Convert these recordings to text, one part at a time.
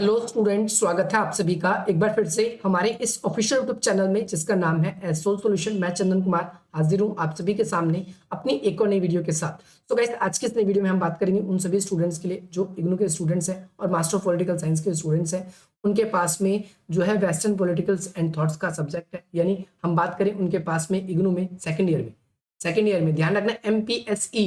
Hello student, स्वागत है आप सभी का एक बार फिर से हमारे इस ऑफिशियल यूट्यूब चैनल में जिसका नाम है एसोल सॉल्यूशन। मैं चंदन कुमार हाजिर हूँ आप सभी के सामने अपनी एक और नई वीडियो के साथ। तो गाइस, आज की इस नई वीडियो में हम बात करेंगे उन सभी स्टूडेंट्स के लिए जो इग्नू के स्टूडेंट्स हैं और मास्टर ऑफ पॉलिटिकल साइंस के स्टूडेंट्स हैं। उनके पास में जो है वेस्टर्न पॉलिटिकल्स एंड थॉट्स का सब्जेक्ट है, यानी हम बात करें उनके पास में इग्नू में सेकेंड ईयर में ध्यान रखना एमपीएसई।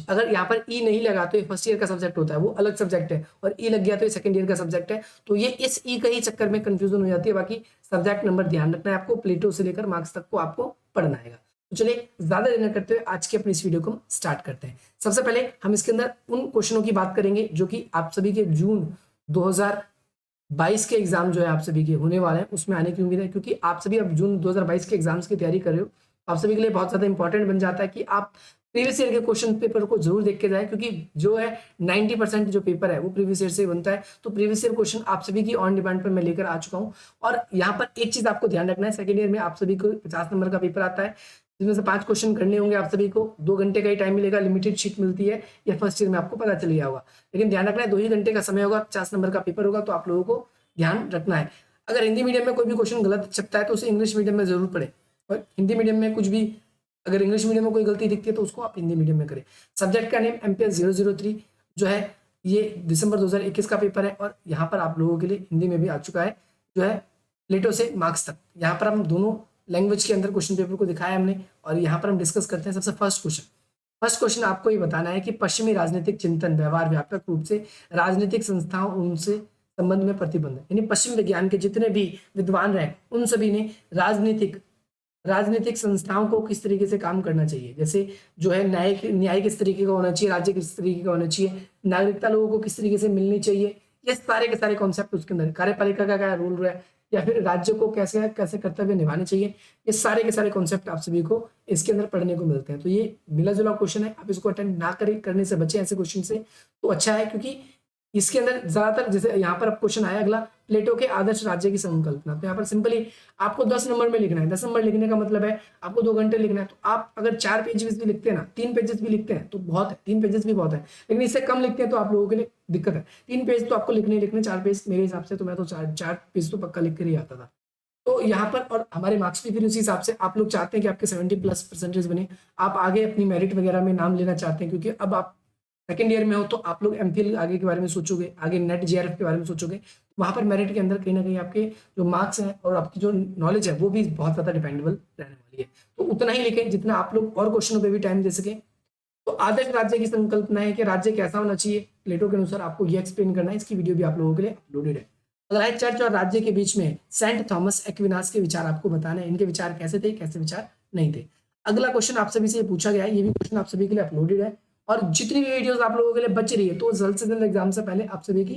अगर यहाँ पर ई नहीं लगा तो ये फर्स्ट ईयर का सब्जेक्ट होता है, वो अलग सब्जेक्ट है, और ई लग गया तो ये सेकंड ईयर का सब्जेक्ट है। तो ये इस ई का ही चक्कर में कंफ्यूजन हो जाती है। बाकी सब्जेक्ट नंबर ध्यान रखना है आपको, प्लेटो से लेकर मार्क्स तक को आपको पढ़ना है। तो चलिए ज्यादा देर न करते हुए आज की अपनी इस वीडियो को स्टार्ट करते हैं। सबसे पहले हम इसके अंदर उन क्वेश्चनों की बात करेंगे जो कि आप सभी के जून 2022 के एग्जाम जो है आप सभी के होने वाले हैं उसमें आने की उम्मीद है, क्योंकि आप सभी अब जून 2022 के एग्जाम्स की तैयारी कर रहे हो। आप सभी के लिए बहुत ज्यादा इंपॉर्टेंट बन जाता है कि आप प्रीवियस ईयर के क्वेश्चन पेपर को जरूर देख के जाए, क्योंकि जो है 90% जो पेपर है वो प्रीवियस ईयर से बनता है। तो प्रीवियस ईयर क्वेश्चन आप सभी की ऑन डिमांड पर मैं लेकर आ चुका हूँ। और यहाँ पर एक चीज आपको ध्यान रखना है, सेकंड ईयर में आप सभी को 50 नंबर का पेपर आता है, जिसमें से 5 क्वेश्चन करने होंगे। आप सभी को 2 घंटे का ही टाइम मिलेगा, लिमिटेड शीट मिलती है, या फर्स्ट ईयर में आपको पता चल गया होगा। लेकिन ध्यान रखना है 2 ही घंटे का समय होगा, 50 नंबर का पेपर होगा, तो आप लोगों को ध्यान रखना है। अगर हिंदी मीडियम में कोई भी क्वेश्चन गलत छपता है तो उसे इंग्लिश मीडियम में जरूर पढ़े, और हिंदी मीडियम में कुछ भी अगर इंग्लिश मीडियम में कोई गलती दिखती है तो उसको आप हिंदी मीडियम में करें। सब्जेक्ट का नेम एमपीएस 003 जो है, ये दिसंबर 2021 का पेपर है, और यहाँ पर आप लोगों के लिए हिंदी में भी आ चुका है जो है प्लेटो से मार्क्स तक। यहाँ पर हम दोनों लैंग्वेज के अंदर क्वेश्चन पेपर को दिखाया हमने, और यहाँ पर हम डिस्कस करते हैं। सबसे फर्स्ट क्वेश्चन आपको ये बताना है कि पश्चिमी राजनीतिक चिंतन व्यवहार व्यापक रूप से राजनीतिक संस्थाओं उनसे संबंध में प्रतिबंध है। यानी पश्चिम विज्ञान के जितने भी विद्वान रहे उन सभी ने राजनीतिक संस्थाओं को किस तरीके से काम करना चाहिए, जैसे जो है न्याय किस तरीके का होना चाहिए, राज्य किस तरीके का होना चाहिए, नागरिकता लोगों को किस तरीके से मिलनी चाहिए, ये सारे के सारे कॉन्सेप्ट उसके अंदर, कार्यपालिका का क्या रोल है, या फिर राज्य को कैसे कैसे कर्तव्य निभाने चाहिए, ये सारे के सारे कॉन्सेप्ट आप सभी को इसके अंदर पढ़ने को मिलते हैं। तो ये मिला जुला क्वेश्चन है, आप इसको अटेंड ना करने से बचे ऐसे क्वेश्चन से, तो अच्छा है, क्योंकि इसके अंदर ज्यादातर जैसे यहाँ पर अब क्वेश्चन आया अगला, प्लेटो के आदर्श राज्य की संकल्पना। तो यहाँ पर सिंपली आपको 10 नंबर में लिखना है। 10 नंबर लिखने का मतलब है आपको 2 घंटे लिखना है। तो आप अगर 4 पेजेस भी लिखते हैं ना, 3 पेजेस भी लिखते हैं तो बहुत है, 3 पेजेस भी बहुत है, लेकिन इससे कम लिखते हैं तो आप लोगों के लिए दिक्कत है। 3 पेज तो आपको लिखने 4 पेज मेरे हिसाब से, तो मैं तो 4 पेज तो पक्का लिख कर ही आता था। तो यहाँ पर और हमारे मार्क्स भी फिर उसी हिसाब से, आप लोग चाहते हैं कि आपके 70+ % बने, आप आगे अपनी मेरिट वगैरह में नाम लेना चाहते हैं, क्योंकि अब आप सेकेंड ईयर में हो तो आप लोग एमफिल आगे के बारे में सोचोगे, आगे नेट जीआरएफ के बारे में सोचोगे। वहां पर मेरिट के अंदर कहीं ना कहीं आपके जो मार्क्स हैं और आपकी जो नॉलेज है वो भी बहुत ज्यादा डिपेंडेबल रहने वाली है। तो उतना ही लिखें जितना आप लोग और क्वेश्चनों पे भी टाइम दे सके। तो आदर्श राज्य की संकल्पना है कि राज्य कैसा होना चाहिए, प्लेटो के अनुसार आपको ये एक्सप्लेन करना है। इसकी वीडियो भी आप लोगों के लिए अपलोडेड है। अगला है चर्च और राज्य के बीच में सेंट थॉमस एक्विनास के विचार आपको बताने हैं। इनके विचार कैसे थे, कैसे विचार नहीं थे। अगला क्वेश्चन आप सभी से पूछा गया है, ये भी क्वेश्चन आप सभी के लिए अपलोडेड है। और जितनी भी वीडियोस आप लोगों के लिए बच रही है तो जल्द से जल्द एग्जाम से पहले आप सभी की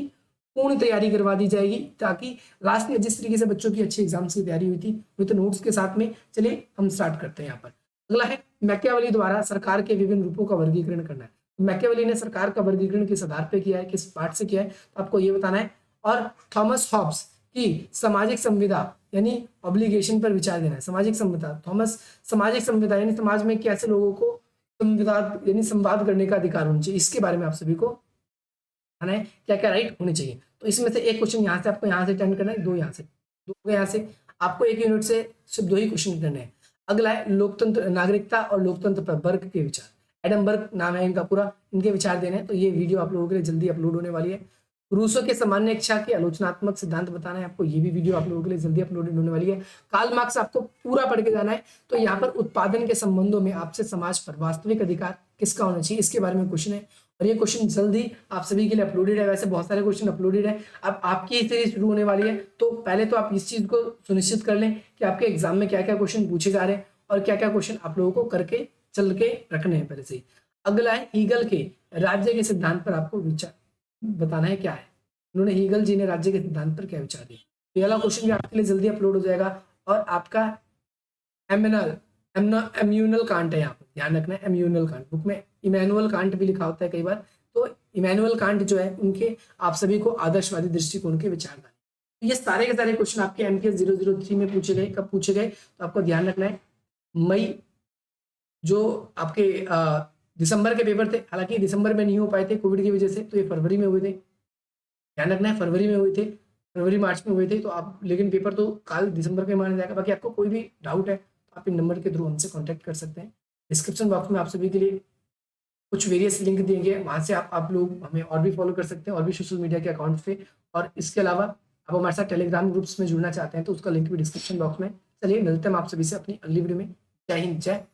पूर्ण तैयारी करवा दी जाएगी, ताकि लास्ट में जिस तरीके से बच्चों की अच्छी एग्जाम्स की तैयारी हुई थी विद नोट्स के साथ में। चलिए हम स्टार्ट करते हैं यहाँ पर। अगला है मैकियावेली द्वारा सरकार के विभिन्न रूपों का वर्गीकरण करना है। मैकियावेली ने सरकार का वर्गीकरण किस आधार पर किया है, किस पार्ट से किया है, तो आपको ये बताना है। और थॉमस हॉब्स की सामाजिक संविदा यानी ऑब्लिगेशन पर विचार देना है। सामाजिक संविदा, थॉमस सामाजिक संविदा यानी समाज में कैसे लोगों को संविवाद यानी संवाद करने का अधिकार होना चाहिए, इसके बारे में आप सभी को बताना है, क्या क्या राइट होने चाहिए। तो इसमें से एक क्वेश्चन यहाँ से आपको यहाँ से अटेंड करना है, 2 यहाँ से, 2 यहाँ से, आपको एक यूनिट से सिर्फ 2 ही क्वेश्चन करने हैं। अगला है लोकतंत्र, नागरिकता और लोकतंत्र पर बर्ग के विचार। एडम बर्ग नाम है इनका पूरा, इनके विचार देने हैं। तो ये वीडियो आप लोगों के लिए जल्दी अपलोड होने वाली है। रूसो के सामान्य इच्छा के आलोचनात्मक सिद्धांत बताना है आपको, ये भी वीडियो आप लोगों के लिए जल्दी अपलोडेड होने वाली है। कार्ल मार्क्स आपको पूरा पढ़ के जाना है। तो यहाँ पर उत्पादन के संबंधों में आपसे समाज पर वास्तविक अधिकार किसका होना चाहिए, इसके बारे में क्वेश्चन है, और ये क्वेश्चन जल्दी आप सभी के लिए अपलोडेड है। वैसे बहुत सारे क्वेश्चन अपलोडेड है। अब आपकी सीरीज शुरू होने वाली है, तो पहले तो आप इस चीज को सुनिश्चित कर लें कि आपके एग्जाम में क्या क्या क्वेश्चन पूछे जा रहे हैं और क्या क्या क्वेश्चन आप लोगों को करके चल के रखने हैं पहले से ही। अगला है हीगल के राज्य के सिद्धांत पर आपको विचार बताना है क्या है, उन्होंने हीगल जी ने राज्य के सिद्धांत पर क्या विचार दिए। तो ये वाला क्वेश्चन भी आपके लिए जल्दी अपलोड हो जाएगा। और आपका एम्यूनल कांट है, यहाँ पर ध्यान रखना है। एम्यूनल कांट, बुक में इमैनुअल कांट भी लिखा होता है कई बार, तो इमैनुअल कांट जो है उनके आप सभी को आदर्शवादी दृष्टिकोण के विचार डालें। तो ये सारे के सारे क्वेश्चन आपके एमपीएस 003 में पूछे गए। कब पूछे गए तो आपको ध्यान रखना है, मई जो आपके दिसंबर के पेपर थे, हालांकि दिसंबर में नहीं हो पाए थे कोविड की वजह से, तो ये फरवरी में हुए थे। ध्यान रखना है फरवरी में हुए थे। फरवरी मार्च में हुए थे, तो आप लेकिन पेपर तो काल दिसंबर के माने जाएगा। बाकी आपको कोई भी डाउट है तो आप इन नंबर के थ्रू हमसे कॉन्टैक्ट कर सकते हैं। डिस्क्रिप्शन बॉक्स में आप सभी के लिए कुछ वेरियस लिंक दिए वहाँ से आप लोग हमें और भी फॉलो कर सकते हैं और भी सोशल मीडिया के अकाउंट्स पे। और इसके अलावा आप हमारे साथ टेलीग्राम ग्रुप्स में जुड़ना चाहते हैं तो उसका लिंक भी डिस्क्रिप्शन बॉक्स में। चलिए मिलते हैं हम आप सभी से अपनी अगली वीडियो में। जय हिंद, जय